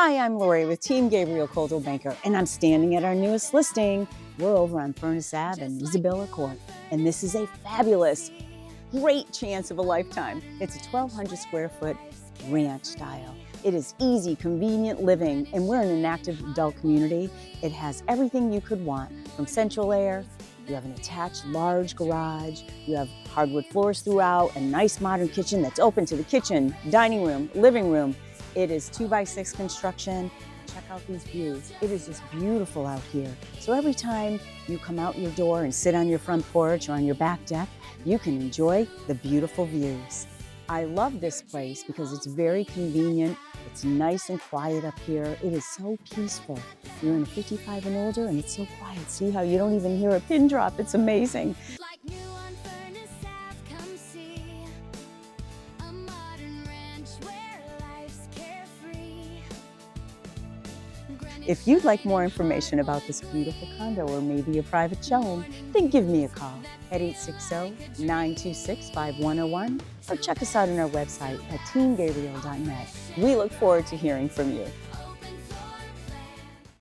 Hi, I'm Lori with Team Gabriel Condo Banker, and I'm standing at our newest listing. We're over on Furnace Ave and Isabella Court, and this is a fabulous, great chance of a lifetime. It's a 1,200 square foot ranch style. It is easy, convenient living, and we're in an active adult community. It has everything you could want, from central air. You have an attached large garage. You have hardwood floors throughout, a nice modern kitchen that's open to the kitchen, dining room, living room. It is 2x6 construction. Check out these views. It is just beautiful out here. So every time you come out your door and sit on your front porch or on your back deck, you can enjoy the beautiful views. I love this place because it's very convenient. It's nice and quiet up here. It is so peaceful. You're in a 55 and older and it's so quiet. See how you don't even hear a pin drop? It's amazing. If you'd like more information about this beautiful condo or maybe a private showing, then give me a call at 860-926-5101 or check us out on our website at teamgabriel.net. We look forward to hearing from you.